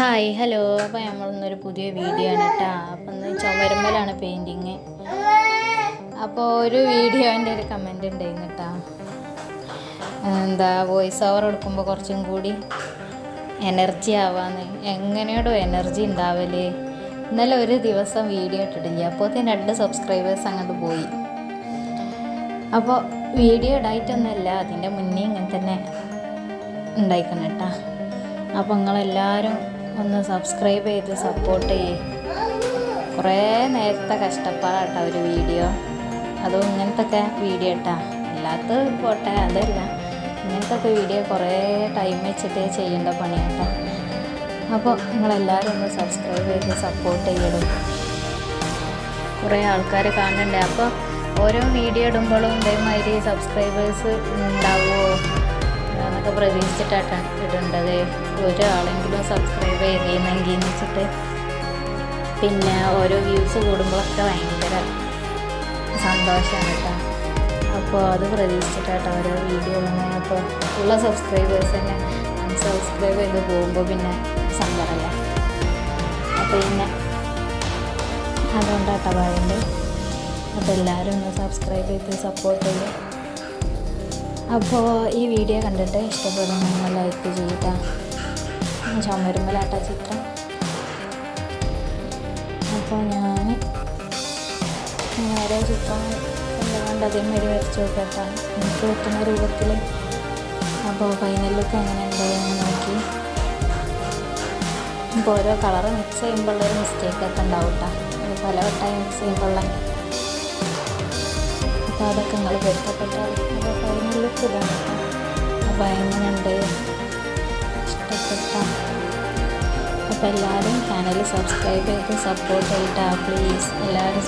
Hi hello. അപ്പോൾ നമ്മളിന്നൊരു പുതിയ video ആണ് കേട്ടോ. അപ്പം ഇന്ന് ചുമരുമ്മലാണ് പെയിൻറ്റിങ്. അപ്പോൾ ഒരു വീഡിയോൻ്റെ ഒരു കമൻറ്റ് ഉണ്ടായിരുന്നു കേട്ടോ. എന്താ വോയിസ് ഓവർ എടുക്കുമ്പോൾ കുറച്ചും കൂടി എനർജി ആവാന്ന്. എങ്ങനെയോടോ എനർജി ഉണ്ടാവല്. ഇന്നലെ ഒരു ദിവസം വീഡിയോ ഇട്ടിട്ടില്ല, അപ്പോഴത്തേന് 2 സബ്സ്ക്രൈബേഴ്സ് അങ്ങോട്ട് പോയി. അപ്പോൾ വീഡിയോ ഇടായിട്ടൊന്നുമല്ല, അതിൻ്റെ മുന്നേ ഇങ്ങനെ തന്നെ ഉണ്ടായിക്കണം കേട്ടോ. അപ്പോൾ നിങ്ങളെല്ലാവരും ഒന്ന് സബ്സ്ക്രൈബ് ചെയ്ത് സപ്പോർട്ട് ചെയ്യേ. കുറേ നേരത്തെ കഷ്ടപ്പാടാട്ടോ ഒരു വീഡിയോ, അതും ഇങ്ങനത്തെ വീഡിയോ ഇട്ടാ. അല്ലാത്തത് പോട്ടെ, അതല്ല, ഇങ്ങനത്തെ വീഡിയോ കുറേ ടൈം വെച്ചിട്ട് ചെയ്യേണ്ട പണിയാട്ടോ. അപ്പോൾ നിങ്ങളെല്ലാവരും ഒന്ന് സബ്സ്ക്രൈബ് ചെയ്ത് സപ്പോർട്ട് ചെയ്യണം. കുറേ ആൾക്കാർ കാണണ്ടേ. അപ്പോൾ ഓരോ വീഡിയോ ഇടുമ്പോഴും ഇതേമാതിരി സബ്സ്ക്രൈബേഴ്സ് ഉണ്ടാവുമോ എന്നൊക്കെ പ്രതീക്ഷിച്ചിട്ടാണ് ഇടേണ്ടത്. ഒരാളെങ്കിലും സബ്സ്ക്രൈബ് ചെയ്തിരുന്നെങ്കിൽ എന്ന് വെച്ചിട്ട്. പിന്നെ ഓരോ വ്യൂസ് കൂടുമ്പോഴൊക്കെ ഭയങ്കര സന്തോഷമാണ് കേട്ടോ. അപ്പോൾ അത് പ്രതീക്ഷിച്ചിട്ടാട്ടോ ഓരോ വീഡിയോ ഇടുന്നത്. അപ്പോൾ ഉള്ള സബ്സ്ക്രൈബേഴ്സ് തന്നെ അൺസബ്സ്ക്രൈബ് ചെയ്ത് പോകുമ്പോൾ പിന്നെ സങ്കടമല്ല. അപ്പോൾ പിന്നെ അതുകൊണ്ടാട്ടോ പറയുന്നത്. അപ്പോൾ എല്ലാവരും ഒന്ന് സബ്സ്ക്രൈബ് ചെയ്ത് സപ്പോർട്ട് ചെയ്യും. അപ്പോൾ ഈ വീഡിയോ കണ്ടിട്ട് ഇഷ്ടപ്പെടുന്ന ലൈക്ക് ചെയ്യുക. ചുമരുമ്മലാട്ട ചിത്രം. അപ്പോൾ ഞാൻ ഓരോ ചിത്രം കണ്ട് അതേമാതിരി വരച്ച് നോക്കട്ടാണ് എനിക്ക് പറ്റുന്ന രൂപത്തിൽ. അപ്പോൾ ഫൈനൽ ലുക്ക് എങ്ങനെ ഉണ്ടെന്ന് നോക്കി. ഇപ്പോൾ ഓരോ കളറ് മിക്സ് ചെയ്യുമ്പോഴുള്ളൊരു മിസ്റ്റേക്കൊക്കെ ഉണ്ടാവും കേട്ടോ. പല വട്ടമായി മിക്സ് ചെയ്യുമ്പോഴുള്ള. അപ്പോൾ അതൊക്കെ നിങ്ങൾ പൊരുത്തപ്പെട്ടാൽ. അപ്പോൾ ഫൈനൽ ലുക്ക് ഇതാണ് കേട്ടോ. അപ്പോൾ എങ്ങനെയുണ്ട്, ഇഷ്ടപ്പെട്ട? അപ്പോൾ എല്ലാവരും ചാനൽ സബ്സ്ക്രൈബ് ചെയ്ത് സപ്പോർട്ട് ചെയ്തിട്ടാ പ്ലീസ്. എല്ലാവരും